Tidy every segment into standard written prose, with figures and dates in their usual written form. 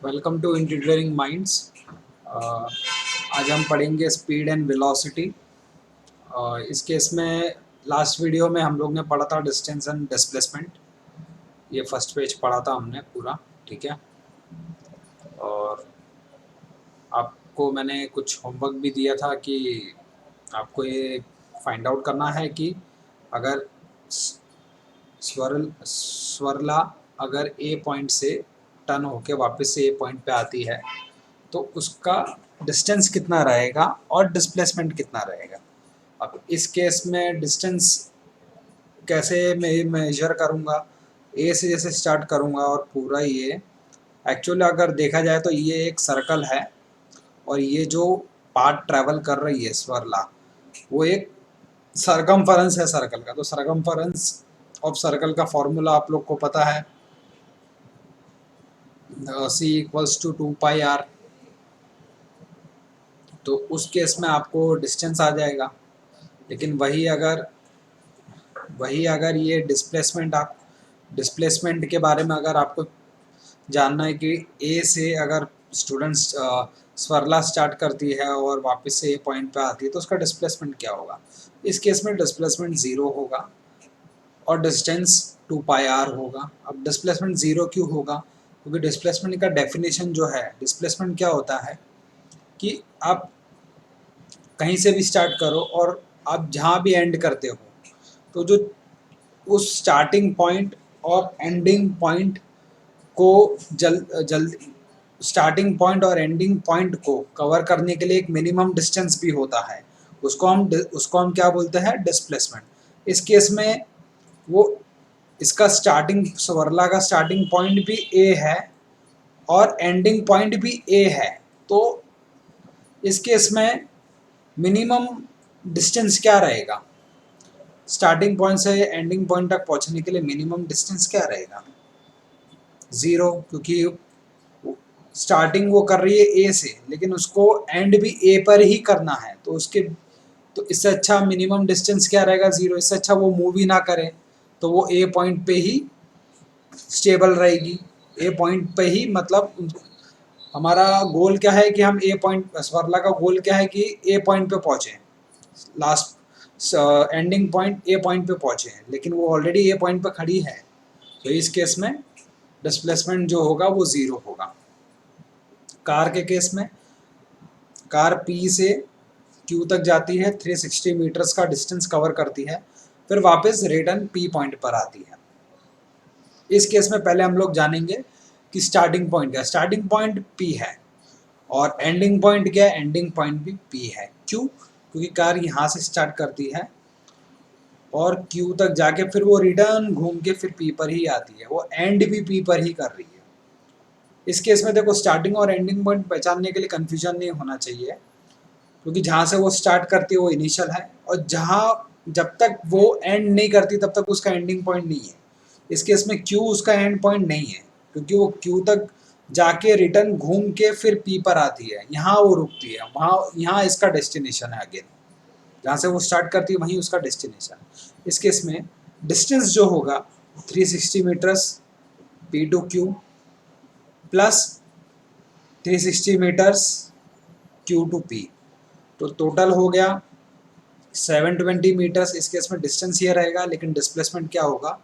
Welcome to engineering minds. आज हम पढ़ेंगे स्पीड एंड वेलोसिटी। इस केस में लास्ट वीडियो में हम लोग ने पढ़ा था डिस्टेंस एंड डिस्प्लेसमेंट। ये फर्स्ट पेज पढ़ा था हमने पूरा, ठीक है। और आपको मैंने कुछ होमवर्क भी दिया था कि आपको ये फाइंड आउट करना है कि अगर स्वरला अगर ए पॉइंट से टर्न होके वापस से ए पॉइंट पे आती है तो उसका डिस्टेंस कितना रहेगा और डिस्प्लेसमेंट कितना रहेगा। अब इस केस में डिस्टेंस कैसे मैं मेजर करूँगा, ए से जैसे स्टार्ट करूँगा और पूरा ये एक्चुअली अगर देखा जाए तो ये एक सर्कल है और ये जो पार्ट ट्रैवल कर रही है स्वरला वो एक सरकमफरेंस है सर्कल का। तो सरकमफरेंस ऑफ सर्कल का फॉर्मूला आप लोग को पता है, सी इक्वल्स टू 2 पाई आर। तो उस केस में आपको डिस्टेंस आ जाएगा। लेकिन वही अगर ये डिस्प्लेसमेंट के बारे में अगर आपको जानना है कि ए से अगर स्टूडेंट्स स्वरला स्टार्ट करती है और वापस से ए पॉइंट पे आती है तो उसका डिस्प्लेसमेंट क्या होगा। इस केस में डिस्प्लेसमेंट ज़ीरो होगा और डिस्टेंस 2 पाई आर होगा। अब डिस्प्लेसमेंट ज़ीरो क्यों होगा? क्योंकि डिस्प्लेसमेंट का डेफिनेशन जो है, डिस्प्लेसमेंट क्या होता है कि आप कहीं से भी स्टार्ट करो और आप जहाँ भी एंड करते हो तो जो उस स्टार्टिंग पॉइंट और एंडिंग पॉइंट को जल्द स्टार्टिंग पॉइंट और एंडिंग पॉइंट को कवर करने के लिए एक मिनिमम डिस्टेंस भी होता है। उसको हम क्या बोलते हैं? डिस्प्लेसमेंट। इस केस में वो इसका स्टार्टिंग स्वरला का स्टार्टिंग पॉइंट भी ए है और एंडिंग पॉइंट भी ए है। तो इस केस में मिनिमम डिस्टेंस क्या रहेगा? स्टार्टिंग पॉइंट से एंडिंग पॉइंट तक पहुंचने के लिए मिनिमम डिस्टेंस क्या रहेगा? ज़ीरो, क्योंकि स्टार्टिंग वो कर रही है ए से लेकिन उसको एंड भी ए पर ही करना है। तो इससे अच्छा मिनिमम डिस्टेंस क्या रहेगा? ज़ीरो। इससे अच्छा वो मूव ही ना करे तो वो ए पॉइंट पे ही स्टेबल रहेगी। ए पॉइंट पे ही, मतलब हमारा गोल क्या है कि हम ए पॉइंट, स्वरला का गोल क्या है कि ए पॉइंट पे पहुँचे, last ending point A point पे पहुँचे, लेकिन वो ऑलरेडी ए पॉइंट पे खड़ी है। तो इस केस में डिस्प्लेसमेंट जो होगा वो ज़ीरो होगा। कार के केस में कार पी से क्यू तक जाती है, 360 मीटर्स का डिस्टेंस कवर करती है, फिर वापस रिटर्न पी पॉइंट पर आती है। इस केस में पहले हम लोग जानेंगे कि स्टार्टिंग पॉइंट क्या है। स्टार्टिंग पॉइंट पी है और एंडिंग पॉइंट क्या है? एंडिंग पॉइंट भी पी है। क्यों? क्योंकि कार यहाँ से स्टार्ट करती है और क्यू तक जाके फिर वो रिटर्न घूम के फिर पी पर ही आती है। वो एंड भी पी पर ही कर रही है। इस केस में देखो, स्टार्टिंग और एंडिंग पॉइंट पहचानने के लिए कन्फ्यूजन नहीं होना चाहिए, क्योंकि जहाँ से वो स्टार्ट करती है वो इनिशियल है और जहाँ जब तक वो एंड नहीं करती तब तक उसका एंडिंग पॉइंट नहीं है। इस केस में क्यू उसका एंड पॉइंट नहीं है, क्योंकि वो क्यू तक जाके रिटर्न घूम के फिर पी पर आती है, यहाँ वो रुकती है, यहाँ इसका डेस्टिनेशन है। अगेन जहाँ से वो स्टार्ट करती है वहीं उसका डेस्टिनेशन। इस केस में डिस्टेंस जो होगा 360 metres P to Q plus 360 metres Q to P, तो टोटल हो गया 720 मीटर्स। इस केस में डिस्टेंस ये रहेगा, लेकिन डिस्प्लेसमेंट क्या होगा?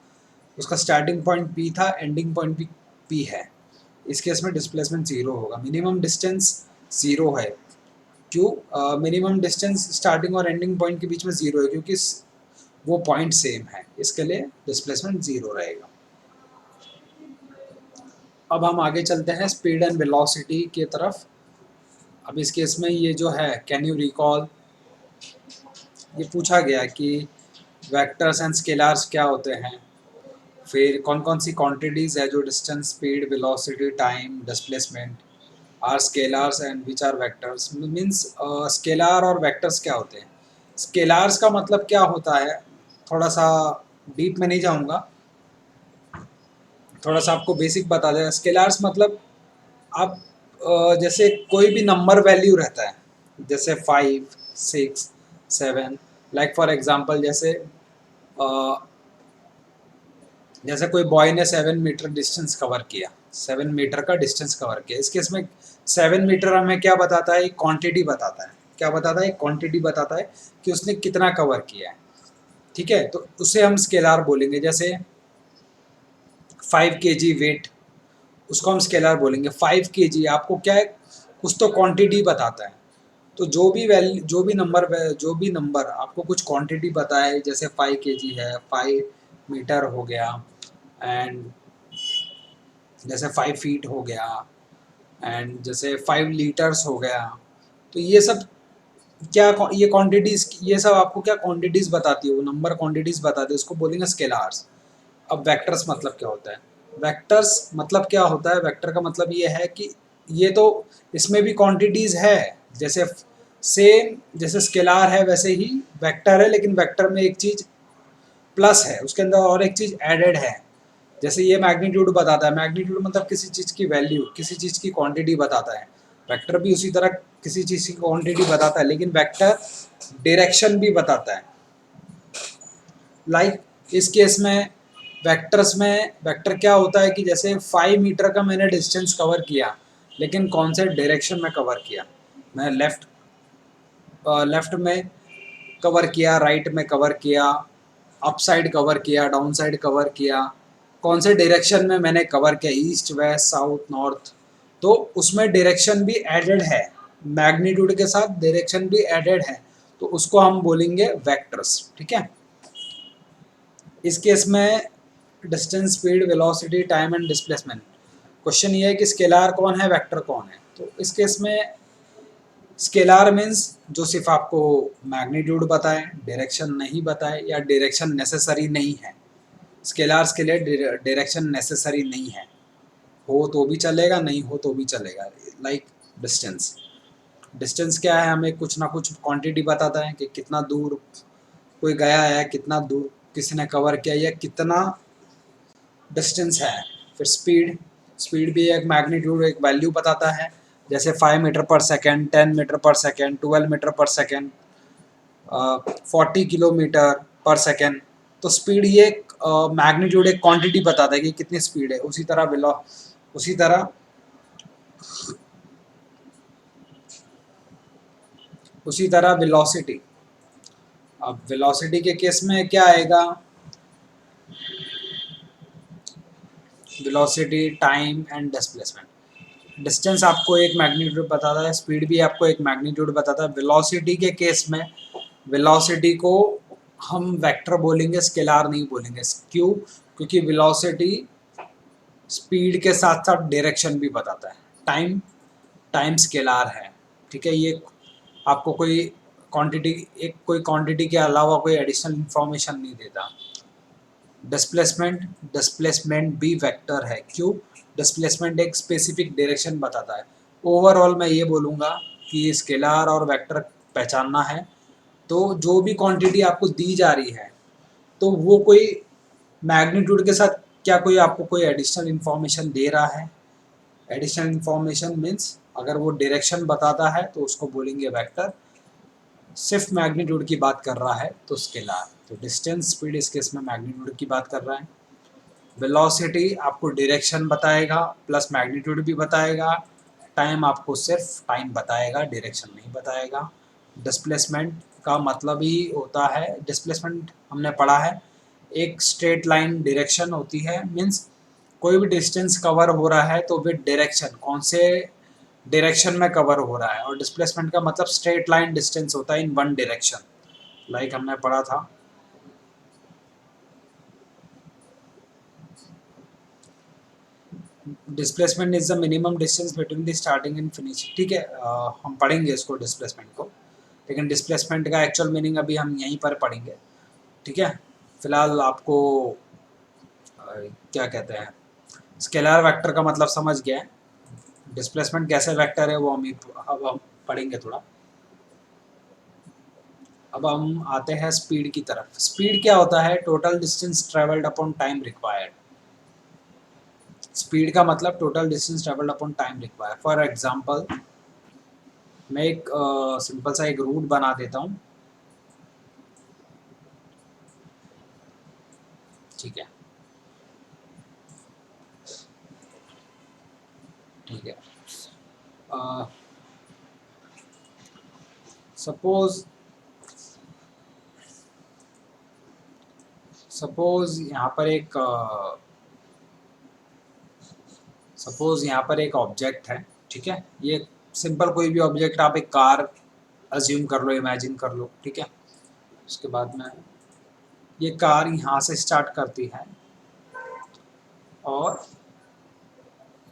उसका स्टार्टिंग पॉइंट पी था, एंडिंग पॉइंट भी पी है। इस केस में डिस्प्लेसमेंट ज़ीरो होगा। मिनिमम डिस्टेंस ज़ीरो है। क्यों मिनिमम डिस्टेंस स्टार्टिंग और एंडिंग पॉइंट के बीच में ज़ीरो है? क्योंकि वो पॉइंट सेम है, इसके लिए डिस्प्लेसमेंट ज़ीरो रहेगा। अब हम आगे चलते हैं स्पीड एंड वेलोसिटी की तरफ। अब इस केस में ये जो है, कैन यू रिकॉल, ये पूछा गया कि वेक्टर्स एंड स्केलर्स क्या होते हैं, फिर कौन कौन सी क्वांटिटीज़ है जो distance, speed, velocity, time, displacement are scalars and which are vectors. Means scalar और वेक्टर्स क्या होते हैं। स्केलर्स का मतलब क्या होता है, थोड़ा सा डीप में नहीं जाऊंगा, थोड़ा सा आपको बेसिक बता दें। स्केलर्स मतलब आप जैसे कोई भी नंबर वैल्यू रहता है, जैसे 5, 6, 7, लाइक फॉर एग्जांपल जैसे कोई बॉय ने 7 मीटर डिस्टेंस कवर किया, 7 मीटर का डिस्टेंस कवर किया। इस केस में 7 मीटर हमें क्या बताता है, एक क्वांटिटी बताता है। क्या बताता है, एक क्वांटिटी बताता है कि उसने कितना कवर किया है। ठीक है, तो उसे हम स्केलार बोलेंगे। जैसे 5 केजी वेट, उसको हम स्केलर बोलेंगे। 5 केजी आपको क्या है, कुछ तो क्वांटिटी बताता है। तो जो भी वैल्यू, जो भी नंबर आपको कुछ क्वांटिटी बताए, जैसे 5 केजी है, 5 मीटर हो गया, एंड जैसे 5 फीट हो गया, एंड जैसे 5 लीटर्स हो गया, तो ये सब क्या, ये क्वांटिटीज, ये सब आपको क्या क्वांटिटीज बताती है, वो नंबर क्वांटिटीज बताती है, उसको बोलेंगे स्केलार्स। अब वेक्टर्स मतलब क्या होता है, वेक्टर्स मतलब क्या होता है, वेक्टर का मतलब ये है कि ये तो, इसमें भी क्वांटिटीज है, जैसे सेम जैसे स्केलार है वैसे ही वेक्टर है, लेकिन वेक्टर में एक चीज प्लस है, उसके अंदर और एक चीज एडेड है। जैसे ये मैग्नीट्यूड बताता है, मैग्नीट्यूड मतलब किसी चीज की वैल्यू, किसी चीज की क्वांटिटी बताता है। वेक्टर भी उसी तरह किसी चीज की क्वांटिटी बताता है, लेकिन वेक्टर डायरेक्शन भी बताता है। इस केस में वेक्टर्स में, वेक्टर क्या होता है कि जैसे 5 मीटर का मैंने डिस्टेंस कवर किया, लेकिन कौन से डायरेक्शन में कवर किया, मैं लेफ्ट में कवर किया, राइट में कवर किया, अप साइड कवर किया, डाउन साइड कवर किया, कौन से डायरेक्शन में मैंने कवर किया, ईस्ट वेस्ट साउथ नॉर्थ, तो उसमें डायरेक्शन भी एडेड है, मैग्नीट्यूड के साथ डायरेक्शन भी एडेड है, तो उसको हम बोलेंगे वेक्टर्स। ठीक है, इस केस में distance, speed, velocity, time and displacement. Question ये है कि स्केलार कौन है, वेक्टर कौन है। तो इस केस में स्केलार मीन्स जो सिर्फ आपको मैग्नीट्यूड बताए, डायरेक्शन नहीं बताए, या डायरेक्शन नेसेसरी नहीं है। स्केलार्स के लिए डायरेक्शन नेसेसरी नहीं है, हो तो भी चलेगा, नहीं हो तो भी चलेगा। लाइक डिस्टेंस, डिस्टेंस क्या है, हमें कुछ ना कुछ क्वांटिटी बताता है कि कितना दूर कोई गया है, कितना दूर किसी ने कवर किया, या कितना डिस्टेंस है। फिर स्पीड, स्पीड भी एक मैग्नीट्यूड, एक वैल्यू बताता है, जैसे 5 मीटर पर सेकेंड, 10 मीटर पर सेकेंड, 12 मीटर पर सेकेंड, 40 किलोमीटर पर सेकेंड। तो स्पीड ये एक मैग्नीट्यूड, एक क्वांटिटी बताता है कि कितनी स्पीड है। उसी तरह उसी तरह वेलोसिटी। अब वेलोसिटी के केस में क्या आएगा, velocity, time and displacement. Distance आपको एक मैग्नीट्यूड बताता है, स्पीड भी आपको एक मैग्नीट्यूड बताता है। वेलोसिटी के केस में वेलोसिटी को हम वेक्टर बोलेंगे, स्केलार नहीं बोलेंगे। क्यों, क्योंकि वेलोसिटी स्पीड के साथ साथ डायरेक्शन भी बताता है। टाइम, टाइम स्केलार है। ठीक है, ये आपको कोई क्वांटिटी, एक कोई क्वांटिटी के अलावा कोई एडिशनल इंफॉर्मेशन नहीं देता। डिस्प्लेसमेंट, डिस्प्लेसमेंट भी वेक्टर है। क्यों, डिस्प्लेसमेंट एक स्पेसिफिक डायरेक्शन बताता है। ओवरऑल मैं ये बोलूँगा कि स्केलार और वेक्टर पहचानना है, तो जो भी क्वांटिटी आपको दी जा रही है, तो वो कोई मैग्नीट्यूड के साथ क्या कोई आपको कोई एडिशनल इन्फॉर्मेशन दे रहा है। एडिशनल इन्फॉर्मेशन मीन्स अगर वो डायरेक्शन बताता है तो उसको बोलेंगे वेक्टर, सिर्फ मैग्नीट्यूड की बात कर रहा है तो स्केलार। तो डिस्टेंस, स्पीड इस केस में मैग्नीट्यूड की बात कर रहा है। वेलोसिटी आपको डायरेक्शन बताएगा प्लस मैग्नीट्यूड भी बताएगा। टाइम आपको सिर्फ टाइम बताएगा, डायरेक्शन नहीं बताएगा। डिस्प्लेसमेंट का मतलब ही होता है, डिस्प्लेसमेंट हमने पढ़ा है, एक स्ट्रेट लाइन डायरेक्शन होती है। मीन्स कोई भी डिस्टेंस कवर हो रहा है तो विद डायरेक्शन, कौन से डायरेक्शन में कवर हो रहा है। और डिस्प्लेसमेंट का मतलब स्ट्रेट लाइन डिस्टेंस होता है इन वन डायरेक्शन, लाइक हमने पढ़ा था। Displacement is the minimum distance between the starting and finish. ठीक है, हम पढ़ेंगे इसको डिस्प्लेसमेंट को, लेकिन डिस्प्लेसमेंट का एक्चुअल मीनिंग अभी हम यहीं पर पढ़ेंगे। ठीक है, फिलहाल आपको क्या कहते हैं, स्केलर वेक्टर का मतलब समझ गया है। डिस्प्लेसमेंट कैसे वेक्टर है वो अब हम पढ़ेंगे थोड़ा। अब हम आते हैं स्पीड की तरफ। स्पीड क्या होता है, total distance travelled upon time required. Speed का मतलब total distance travelled upon time required. For example, मैं एक सिंपल सा एक रूट बना देता हूँ। ठीक है, ठीक है। सपोज यहाँ पर एक ऑब्जेक्ट है, ठीक है। ये सिंपल कोई भी ऑब्जेक्ट, आप एक कार अज्यूम कर लो, इमेजिन कर लो, ठीक है। उसके बाद में ये कार यहाँ से स्टार्ट करती है और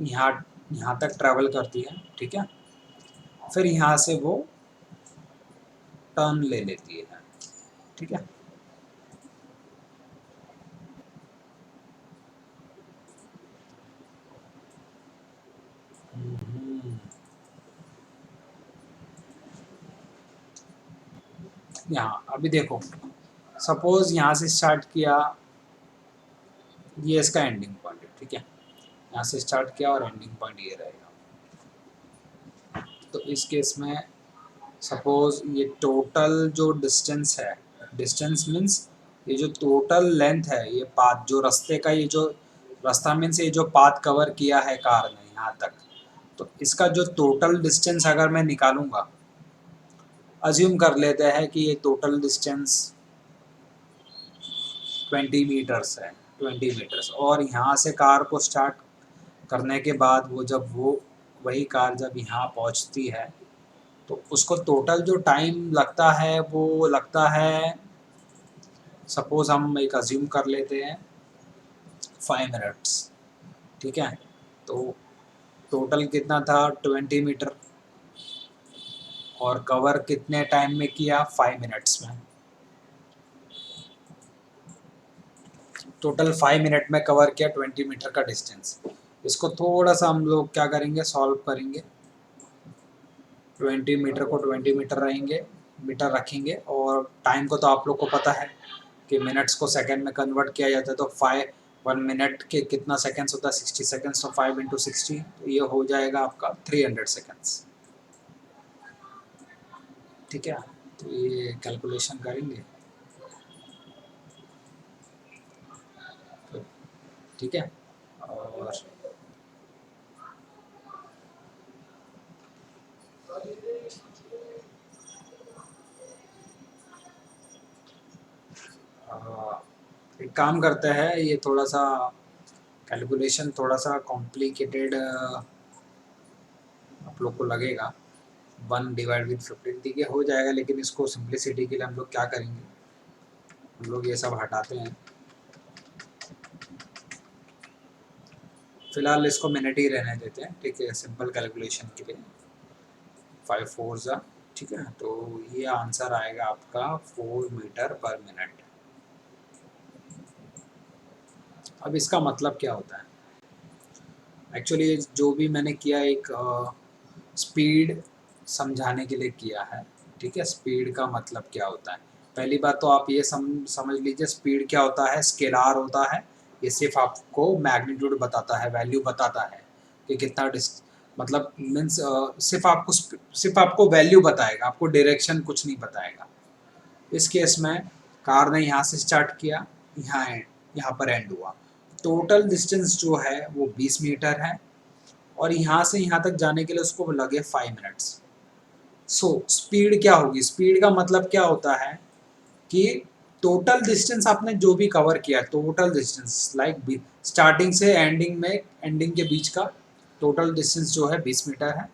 यहाँ यहाँ तक ट्रैवल करती है, ठीक है। फिर यहाँ से वो टर्न ले लेती है, ठीक है। यहाँ अभी देखो, सपोज यहाँ से स्टार्ट किया, ये इसका एंडिंग पॉइंट है, ठीक है। यहाँ से स्टार्ट किया और एंडिंग पॉइंट ये रहेगा। तो इस केस में सपोज ये टोटल जो डिस्टेंस है, डिस्टेंस मीन्स ये जो टोटल लेंथ है, ये पाथ जो रास्ते का, ये जो रास्ता मीन्स ये जो पाथ कवर किया है कार ने यहाँ तक, तो इसका जो टोटल डिस्टेंस अगर मैं निकालूंगा, अज्यूम कर लेते हैं कि ये टोटल डिस्टेंस 20 मीटर्स है, 20 मीटर्स। और यहाँ से कार को स्टार्ट करने के बाद वो वही कार जब यहाँ पहुँचती है, तो उसको टोटल जो टाइम लगता है वो लगता है, सपोज हम एक अज्यूम कर लेते हैं 5 मिनट्स, ठीक है। तो टोटल कितना था, 20 मीटर, और कवर कितने टाइम में किया, 5 मिनट्स में। टोटल 5 मिनट में कवर किया 20 मीटर का डिस्टेंस। इसको थोड़ा सा हम लोग क्या करेंगे, सॉल्व करेंगे। 20 मीटर को 20 मीटर रखेंगे, और टाइम को तो आप लोग को पता है कि मिनट्स को सेकंड में कन्वर्ट किया जाता है। तो 1 मिनट के कितना सेकंड्स होता है, 60 सेकंड्स। तो 5 इंटू 60, तो ये हो जाएगा आपका 300 सेकंड्स, ठीक है। तो ये कैलकुलेशन करेंगे, ठीक है। और एक काम करते हैं, ये थोड़ा सा कैलकुलेशन थोड़ा सा कॉम्प्लिकेटेड आप लोग को लगेगा। 1 डिवाइड विद 15, ठीक है, हो जाएगा। लेकिन इसको सिंप्लिसिटी के लिए हम लोग क्या करेंगे, हम लोग ये सब हटाते हैं। फिलहाल इसको मिनट ही रहने देते हैं, ठीक है, सिंपल कैलकुलेशन के लिए। 5 4 ज़ा, ठीक है। तो ये आंसर आएगा आपका 4 मीटर पर मिनट। अब इसका मतलब क्या होता है, एक्चुअली जो भी मैंने किया एक स्पीड समझाने के लिए किया है, ठीक है। स्पीड का मतलब क्या होता है, पहली बात तो आप ये समझ लीजिए, स्पीड क्या होता है, स्केलार होता है। ये सिर्फ आपको मैग्नीट्यूड बताता है, वैल्यू बताता है कि कितना मतलब मीन्स सिर्फ आपको वैल्यू बताएगा, आपको डायरेक्शन कुछ नहीं बताएगा। इस केस में कार ने यहाँ से स्टार्ट किया, यहाँ पर एंड हुआ। टोटल डिस्टेंस जो है वो 20 मीटर है, और यहाँ से यहाँ तक जाने के लिए उसको लगे 5 मिनट्स। सो स्पीड क्या होगी, स्पीड का मतलब क्या होता है कि टोटल डिस्टेंस आपने जो भी कवर किया, टोटल डिस्टेंस लाइक स्टार्टिंग से एंडिंग के बीच का टोटल डिस्टेंस जो है 20 मीटर है।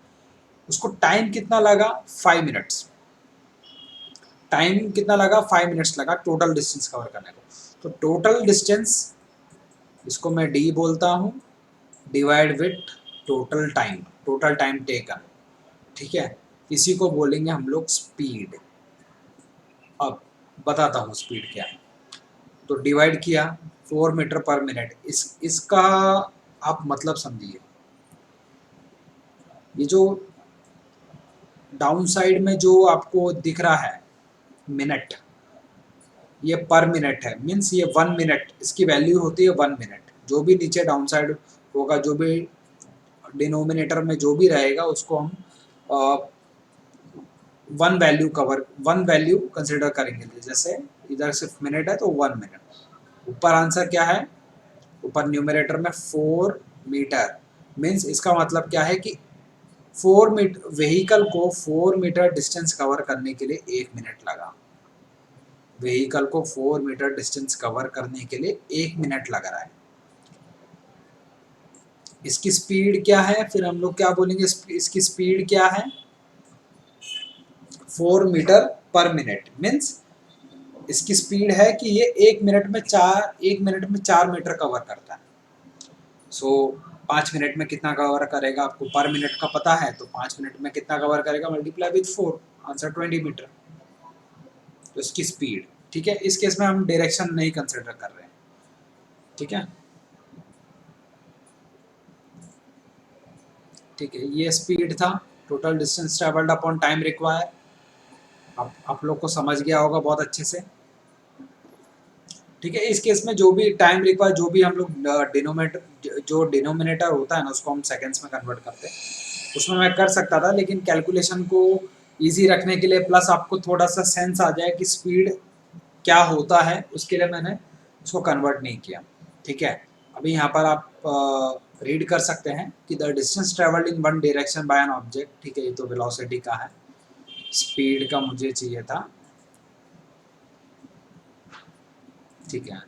उसको टाइम कितना लगा, 5 मिनट्स। टाइम कितना लगा, 5 मिनट्स लगा टोटल डिस्टेंस कवर करने को। तो टोटल डिस्टेंस, इसको मैं डी बोलता हूँ, divide with total time taken, ठीक है। इसी को बोलेंगे हम लोग स्पीड। अब बताता हूँ स्पीड क्या है। तो डिवाइड किया 4 मीटर पर मिनट, इसका आप मतलब समझिए। ये जो डाउन साइड में जो आपको दिख रहा है मिनट, ये पर मिनट है, मीन्स ये 1 मिनट, इसकी वैल्यू होती है 1 मिनट। जो भी नीचे डाउन साइड होगा, जो भी डिनोमिनेटर में जो भी रहेगा, उसको हम वन वैल्यू कंसिडर करेंगे। जैसे इधर सिर्फ मिनट है तो 1 मिनट। ऊपर आंसर क्या है, ऊपर न्यूमरेटर में 4 मीटर, मीन्स इसका मतलब क्या है कि 4 मीटर व्हीकल को 4 मीटर डिस्टेंस कवर करने के लिए 1 मिनट लगा। व्हीकल को 4 मीटर डिस्टेंस कवर करने के लिए 1 मिनट लग रहा है। इसकी स्पीड क्या है, फिर हम लोग क्या बोलेंगे, इसकी स्पीड क्या है, 4 मीटर पर मिनट। मीन्स इसकी स्पीड है कि ये 1 मिनट में 4 मीटर कवर करता है। सो 5 मिनट में कितना कवर करेगा, आपको पर मिनट का पता है, तो 5 मिनट में कितना कवर करेगा, मल्टीप्लाई विथ 4, आंसर 20 मीटर। तो इसकी स्पीड, ठीक है। इस केस में हम डायरेक्शन नहीं कंसिडर कर रहे हैं, ठीक है। ठीक है, ये स्पीड था, total distance travelled upon time require. आप लोग को समझ गया होगा बहुत अच्छे से, ठीक है। इस केस में जो भी टाइम रिक्वायर, जो भी हम लोग डिनोमिनेटर होता है ना, उसको हम सेकेंड्स में कन्वर्ट करते हैं। उसमें मैं कर सकता था, लेकिन कैलकुलेशन को इजी रखने के लिए, प्लस आपको थोड़ा सा सेंस आ जाए कि स्पीड क्या होता है, उसके लिए मैंने उसको कन्वर्ट नहीं किया, ठीक है। अभी यहाँ पर आप रीड कर सकते हैं कि the distance travelled in one direction by an object, ठीक है। ये तो वेलोसिटी का है, स्पीड का मुझे चाहिए था, ठीक है।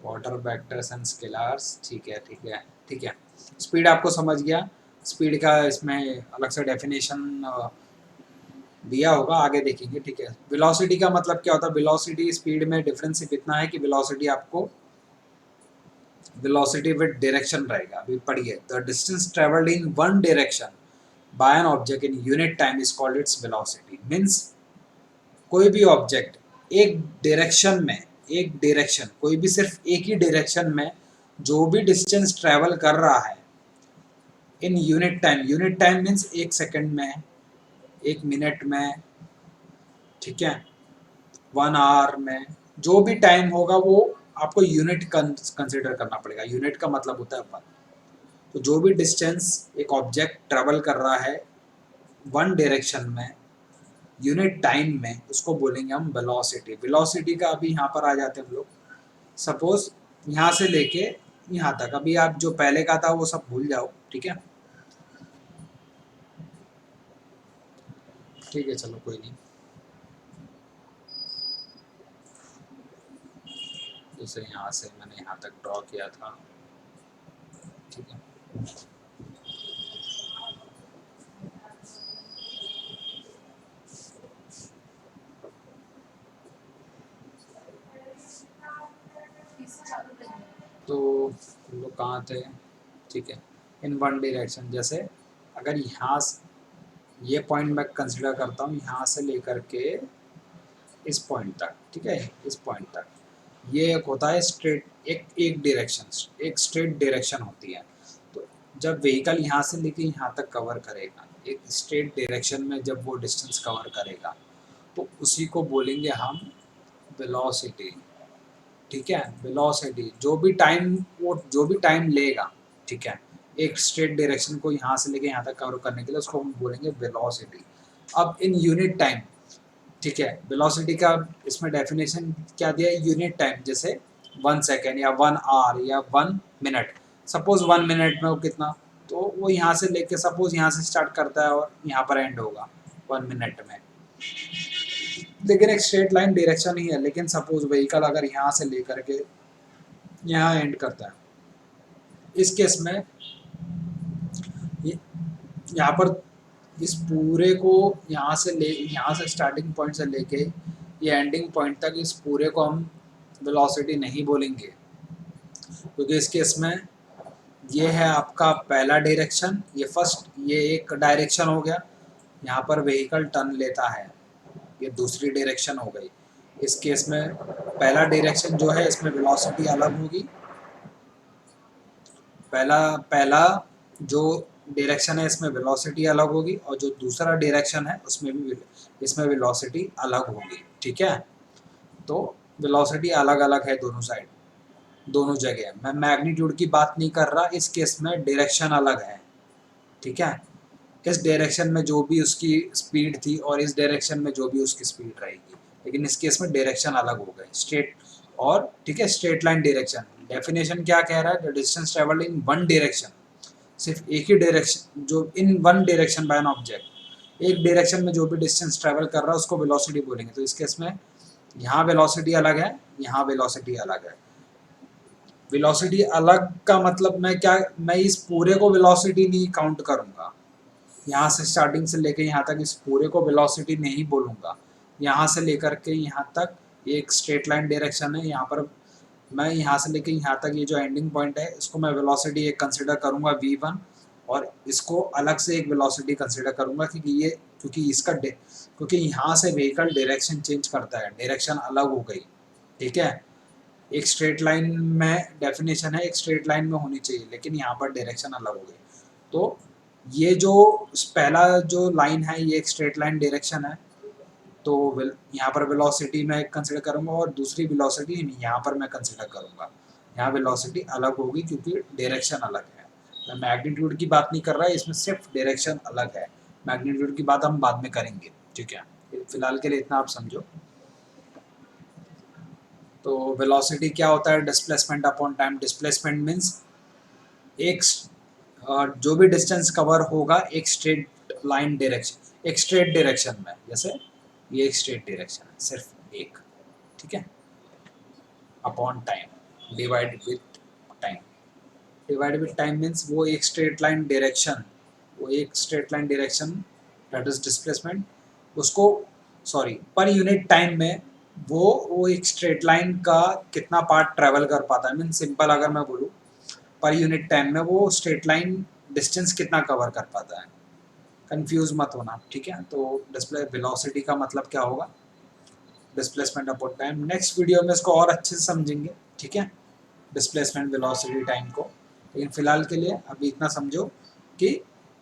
वाटर वेक्टर्स एंड स्केलर्स, ठीक है, ठीक है, ठीक है। स्पीड आपको समझ गया, स्पीड का इसमें अलग से डेफिनेशन दिया होगा, आगे देखेंगे, ठीक है। वेलोसिटी का मतलब क्या होता है, वेलोसिटी स्पीड में डिफरेंस सिर्फ इतना है कि वेलोसिटी आपको वेलोसिटी विद डायरेक्शन रहेगा। अभी पढ़िए, the distance travelled in one direction by an object in unit time is called its velocity. Means कोई भी ऑब्जेक्ट एक डायरेक्शन में, एक डायरेक्शन, कोई भी सिर्फ एक ही डायरेक्शन में जो भी डिस्टेंस ट्रेवल कर रहा है in unit time, unit time means 1 second में, 1 मिनट में, ठीक है, 1 आवर में, जो भी टाइम होगा वो आपको यूनिट कंसिडर करना पड़ेगा। यूनिट का मतलब होता है वन। तो जो भी डिस्टेंस एक ऑब्जेक्ट ट्रेवल कर रहा है वन डायरेक्शन में यूनिट टाइम में, उसको बोलेंगे हम वेलोसिटी। वेलोसिटी का अभी यहाँ पर आ जाते हैं हम लोग। सपोज यहाँ से लेके यहाँ तक, अभी आप जो पहले का था वो सब भूल जाओ, ठीक है, ठीक है, चलो कोई नहीं। जैसे यहाँ से मैंने यहाँ तक ड्रॉ किया था, ठीक है। तो हम लोग कहाँ थे, ठीक है। इन वन डायरेक्शन, जैसे अगर यहाँ ये पॉइंट मैं कंसिडर करता हूँ यहाँ से लेकर के इस पॉइंट तक, ठीक है, इस पॉइंट तक, ये एक होता है स्ट्रेट, एक एक डायरेक्शन, एक स्ट्रेट डायरेक्शन होती है। तो जब व्हीकल यहाँ से लेके यहाँ तक कवर करेगा, एक स्ट्रेट डायरेक्शन में जब वो डिस्टेंस कवर करेगा, तो उसी को बोलेंगे हम वेलोसिटी, ठीक है। वेलोसिटी जो भी टाइम लेगा, ठीक है, एक स्ट्रेट डायरेक्शन को यहाँ से लेके यहाँ तक कवर करने के लिए, उसको हम बोलेंगे वेलोसिटी। अब इन यूनिट टाइम, ठीक है, वेलोसिटी का इसमें डेफिनेशन क्या दिया है, यूनिट टाइम, जैसे 1 सेकेंड या 1 आवर या 1 मिनट। सपोज 1 मिनट में वो कितना, तो वो यहाँ से लेके सपोज यहाँ से स्टार्ट करता है और यहाँ पर एंड होगा 1 मिनट में। लेकिन एक स्ट्रेट लाइन डायरेक्शन ही है, लेकिन सपोज व्हीकल अगर यहाँ से लेकर के यहाँ एंड करता है, इस केस में यहाँ पर इस पूरे को यहाँ से स्टार्टिंग पॉइंट से लेके ये एंडिंग पॉइंट तक, इस पूरे को हम वेलोसिटी नहीं बोलेंगे, क्योंकि इस केस में ये है आपका पहला डायरेक्शन, ये एक डायरेक्शन हो गया, यहाँ पर व्हीकल टर्न लेता है, ये दूसरी डायरेक्शन हो गई। इस केस में पहला डायरेक्शन जो है इसमें वेलोसिटी अलग होगी, पहला पहला जो डायरेक्शन है इसमें वेलोसिटी अलग होगी, और जो दूसरा डायरेक्शन है उसमें भी इसमें वेलोसिटी अलग होगी, ठीक है। तो वेलोसिटी अलग अलग है दोनों साइड, दोनों जगह। मैं मैग्नीट्यूड की बात नहीं कर रहा, इस केस में डायरेक्शन अलग है, ठीक है। इस डायरेक्शन में जो भी उसकी स्पीड थी और इस डायरेक्शन में जो भी उसकी स्पीड रहेगी, लेकिन इस केस में डायरेक्शन अलग हो गए, स्ट्रेट और ठीक है स्ट्रेट लाइन डायरेक्शन, डेफिनेशन क्या कह रहा है, the distance travelled in one direction, सिर्फ एक ही डायरेक्शन, जो in one direction by an object, एक डायरेक्शन में जो भी डिस्टेंस ट्रेवल कर रहा है उसको वेलोसिटी बोलेंगे। तो इस केस में यहाँ वेलोसिटी अलग है, यहाँ वेलोसिटी अलग है। वेलोसिटी अलग का मतलब मैं इस पूरे को वेलोसिटी नहीं काउंट करूँगा, यहाँ से स्टार्टिंग से लेके यहाँ तक इस पूरे को वेलोसिटी नहीं बोलूँगा। यहाँ से लेकर के यहाँ तक एक स्ट्रेट लाइन डायरेक्शन है, यहाँ पर मैं यहाँ से लेके यहाँ तक ये जो एंडिंग पॉइंट है इसको मैं वेलोसिटी एक कंसिडर करूँगा v1, और इसको अलग से एक वेलोसिटी कंसिडर करूँगा क्योंकि यहाँ से व्हीकल डायरेक्शन चेंज करता है, डायरेक्शन अलग हो गई। ठीक है, एक स्ट्रेट लाइन में डेफिनेशन है एक स्ट्रेट लाइन में होनी चाहिए, लेकिन यहाँ पर डायरेक्शन अलग हो गई। तो ये जो पहला जो लाइन है ये एक स्ट्रेट लाइन डायरेक्शन है, तो यहाँ पर वेलोसिटी मैं कंसिडर करूँगा, और दूसरी वेलोसिटी यहाँ पर मैं कंसिडर करूँगा। यहाँ वेलोसिटी अलग होगी क्योंकि डायरेक्शन अलग है। मैं मैग्नीट्यूड की बात नहीं कर रहा, इसमें सिर्फ डायरेक्शन अलग है, मैग्नीट्यूड की बात हम बाद में करेंगे। ठीक है, फिलहाल के लिए इतना आप समझो। तो वेलोसिटी क्या होता है, displacement upon time. Displacement means एक जो भी डिस्टेंस कवर होगा एक स्ट्रेट लाइन डायरेक्शन, एक स्ट्रेट डायरेक्शन में, जैसे ये एक स्ट्रेट डायरेक्शन है सिर्फ एक, ठीक है, upon time divide with time. Divide with time means वो एक स्ट्रेट लाइन डायरेक्शन, वो एक straight line direction that is displacement, उसको सॉरी पर यूनिट टाइम में वो एक स्ट्रेट लाइन का कितना पार्ट ट्रेवल कर पाता है। मीन सिंपल अगर मैं बोलूँ, पर यूनिट टाइम में वो स्ट्रेट लाइन डिस्टेंस कितना कवर कर पाता है। कंफ्यूज मत होना, ठीक है। तो डिस्प्ले वेलोसिटी का मतलब क्या होगा, displacement upon time. Next video में इसको और अच्छे से समझेंगे, ठीक है, डिस्प्लेसमेंट वेलोसिटी टाइम को। लेकिन फिलहाल के लिए अभी इतना समझो कि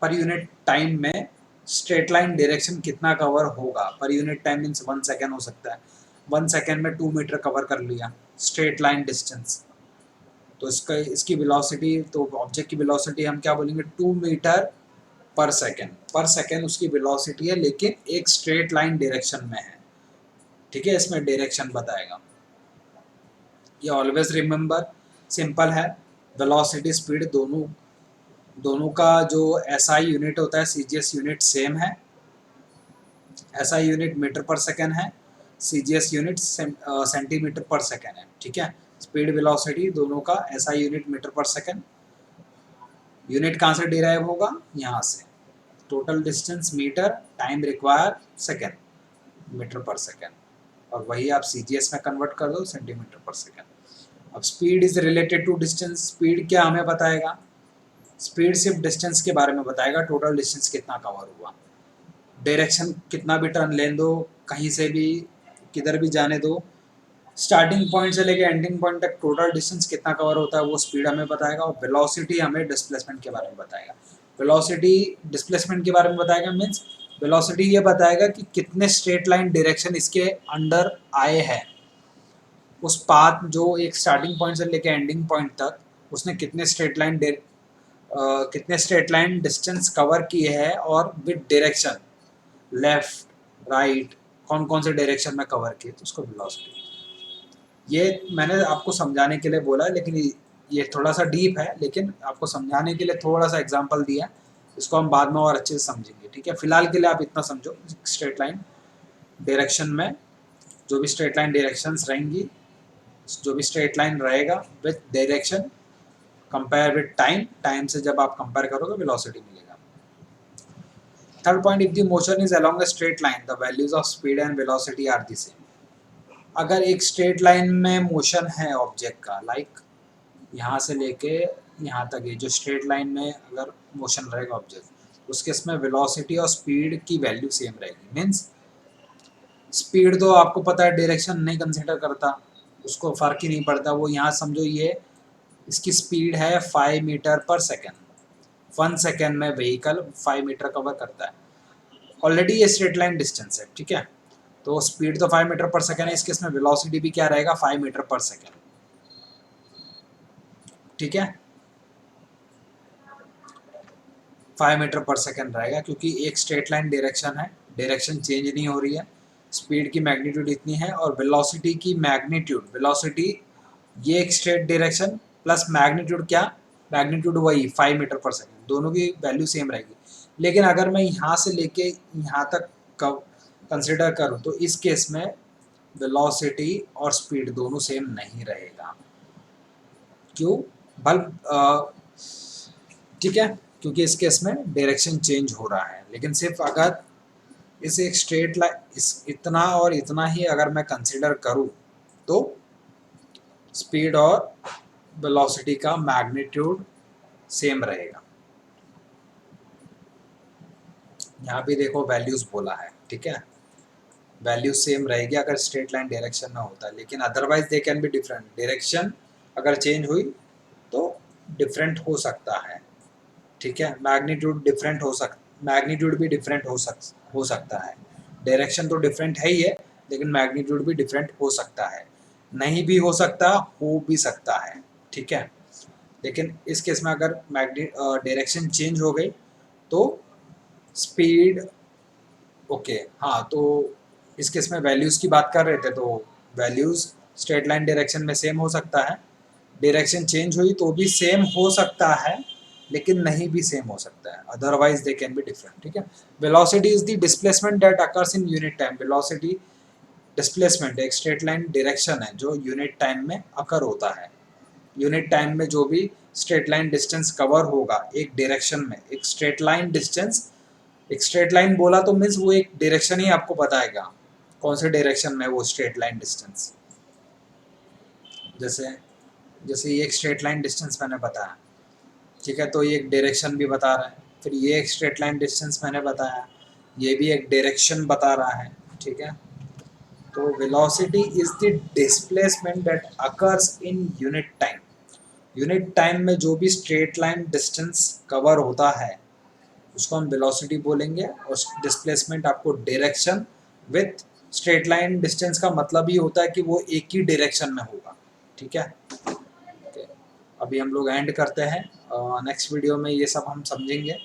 पर यूनिट टाइम में स्ट्रेट लाइन डायरेक्शन कितना कवर होगा। Per unit time means 1 second हो सकता है, 1 सेकेंड में 2 मीटर कवर कर लिया स्ट्रेट लाइन डिस्टेंस। तो इसकी वेलोसिटी, तो ऑब्जेक्ट की वेलोसिटी हम क्या बोलेंगे, 2 मीटर पर सेकेंड उसकी वेलोसिटी है, लेकिन एक स्ट्रेट लाइन डायरेक्शन में है। ठीक है, इसमें डायरेक्शन बताएगा। ये ऑलवेज रिमेंबर, सिंपल है, वेलोसिटी स्पीड दोनों का जो एसआई यूनिट होता है, सीजीएस यूनिट सेम है। एसआई यूनिट मीटर पर सेकेंड है, सीजीएस यूनिट सेंटीमीटर पर सेकेंड है। ठीक है, स्पीड वेलोसिटी दोनों का एसआई यूनिट मीटर पर सेकेंड। यूनिट कहाँ से डिराइव होगा, यहाँ से, total distance metre, time require second, metre पर सेकेंड, और वही आप सीजीएस में कन्वर्ट कर दो सेंटीमीटर पर सेकेंड। अब speed is related to distance. Speed क्या हमें बताएगा, स्पीड सिर्फ डिस्टेंस के बारे में बताएगा, टोटल डिस्टेंस कितना कवर हुआ। डायरेक्शन कितना भी टर्न लेने दो, कहीं से भी किधर भी जाने दो, स्टार्टिंग पॉइंट से लेके एंडिंग पॉइंट तक टोटल डिस्टेंस कितना कवर होता है वो स्पीड हमें बताएगा। और वेलोसिटी हमें डिस्प्लेसमेंट के बारे में बताएगा। वेलोसिटी डिस्प्लेसमेंट के बारे में बताएगा मीन्स वेलोसिटी ये बताएगा कि कितने स्ट्रेट लाइन डायरेक्शन इसके अंडर आए हैं, उस पाथ जो एक स्टार्टिंग पॉइंट से लेके एंडिंग पॉइंट तक उसने कितने स्ट्रेट लाइन डिस्टेंस कवर किए हैं, और विद डायरेक्शन, लेफ्ट राइट, कौन कौन से डायरेक्शन में कवर किए, तो उसको वेलोसिटी। ये मैंने आपको समझाने के लिए बोला, लेकिन ये थोड़ा सा डीप है, लेकिन आपको समझाने के लिए थोड़ा सा एग्जांपल दिया, इसको हम बाद में और अच्छे से समझेंगे। ठीक है, फिलहाल के लिए आप इतना समझो, स्ट्रेट लाइन डायरेक्शन में जो भी स्ट्रेट लाइन डायरेक्शंस रहेंगी, जो भी स्ट्रेट लाइन रहेगा with direction compare with time से जब आप कंपेयर करोगे वेलोसिटी मिलेगा। Third point, if the motion is along a straight line the values of speed and velocity are the same. अगर एक स्ट्रेट लाइन में मोशन है ऑब्जेक्ट का, लाइक यहाँ से लेके यहाँ तक, ये जो स्ट्रेट लाइन में अगर मोशन रहेगा ऑब्जेक्ट, उसके इसमें वेलोसिटी और स्पीड की वैल्यू सेम रहेगी। मीन्स स्पीड तो आपको पता है डायरेक्शन नहीं कंसिडर करता, उसको फ़र्क ही नहीं पड़ता। वो यहाँ समझो ये इसकी स्पीड है 5 मीटर पर सेकेंड, 1 सेकेंड में व्हीकल 5 मीटर कवर करता है। ऑलरेडी ये स्ट्रेट लाइन डिस्टेंस है, ठीक है, तो स्पीड तो 5 मीटर पर सेकेंड है, इसके इसमें वेलोसिटी भी क्या रहेगा, 5 मीटर पर सेकेंड। ठीक है, 5 मीटर पर सेकेंड रहेगा, क्योंकि एक स्ट्रेट लाइन डायरेक्शन है, डायरेक्शन चेंज नहीं हो रही है, स्पीड की मैग्नीट्यूड इतनी है और वेलोसिटी की मैग्नीट्यूड, वेलोसिटी ये एक स्ट्रेट डायरेक्शन प्लस मैग्नीट्यूड क्या, मैग्नीट्यूड वही 5 मीटर पर सेकेंड, दोनों की वैल्यू सेम रहेगी। लेकिन अगर मैं यहाँ से लेके यहाँ तक कंसिडर करूँ तो इस केस में वेलोसिटी और स्पीड दोनों सेम नहीं रहेगा। क्यों? बल्ब ठीक है, क्योंकि इस केस में डायरेक्शन चेंज हो रहा है। लेकिन सिर्फ अगर इस एक स्ट्रेट लाइन इस इतना और इतना ही अगर मैं कंसिडर करूँ तो स्पीड और वेलोसिटी का मैग्नीट्यूड सेम रहेगा। यहाँ भी देखो वैल्यूज बोला है, ठीक है, वैल्यू सेम रहेगी अगर स्ट्रेट लाइन डायरेक्शन में होता है, लेकिन otherwise they can be different. Direction अगर चेंज हुई तो डिफरेंट हो सकता है, ठीक है, मैग्नीट्यूड डिफरेंट हो मैग्नीट्यूड भी डिफरेंट हो सकता है। डायरेक्शन तो डिफरेंट है ही है, लेकिन मैग्नीट्यूड भी डिफरेंट हो सकता है, नहीं भी हो सकता, हो भी सकता है, ठीक है। लेकिन इस केस में अगर डायरेक्शन चेंज हो गई तो स्पीड, ओके हाँ, तो इस केस में वैल्यूज़ की बात कर रहे थे, तो वैल्यूज़ स्ट्रेट लाइन डायरेक्शन में सेम हो सकता है, डायरेक्शन चेंज हुई तो भी सेम हो सकता है, लेकिन नहीं भी सेम हो सकता है, otherwise they can be different, ठीक है। Velocity is the displacement that occurs in unit time. Velocity displacement एक स्ट्रेट लाइन डायरेक्शन है जो यूनिट टाइम में अकर होता है। यूनिट टाइम में जो भी स्ट्रेट लाइन डिस्टेंस कवर होगा एक डायरेक्शन में, एक स्ट्रेट लाइन डिस्टेंस, एक स्ट्रेट लाइन बोला तो मीन्स वो एक डायरेक्शन ही आपको बताएगा कौन से डायरेक्शन में वो स्ट्रेट लाइन डिस्टेंस। जैसे जैसे ये एक स्ट्रेट लाइन डिस्टेंस मैंने बताया, ठीक है, तो ये एक डायरेक्शन भी बता रहा है, फिर ये एक स्ट्रेट लाइन डिस्टेंस मैंने बताया, ये भी एक डायरेक्शन बता रहा है, ठीक है। तो velocity is the displacement that occurs in unit time. Unit time में जो भी स्ट्रेट लाइन डिस्टेंस कवर होता है उसको हम वेलोसिटी बोलेंगे, और डिस्प्लेसमेंट आपको direction with straight line distance का मतलब ही होता है कि वो एक ही डायरेक्शन में होगा, ठीक है। Okay. अभी हम लोग एंड करते हैं, नेक्स्ट वीडियो में ये सब हम समझेंगे,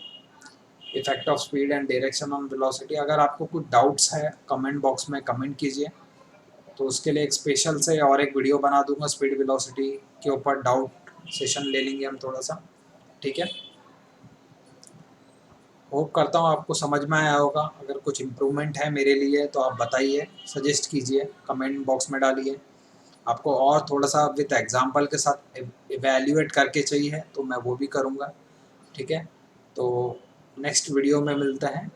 effect of speed and direction on velocity. अगर आपको कुछ डाउट्स है कमेंट बॉक्स में कमेंट कीजिए, तो उसके लिए एक स्पेशल से और एक वीडियो बना दूंगा स्पीड वेलोसिटी के ऊपर, डाउट सेशन ले लेंगे हम थोड़ा सा, ठीक है। होप करता हूँ आपको समझ में आया होगा। अगर कुछ इम्प्रूवमेंट है मेरे लिए तो आप बताइए, सजेस्ट कीजिए, कमेंट बॉक्स में डालिए। आपको और थोड़ा सा विद एग्जांपल के साथ इवैल्यूएट करके चाहिए तो मैं वो भी करूँगा, ठीक है। तो नेक्स्ट वीडियो में मिलते हैं।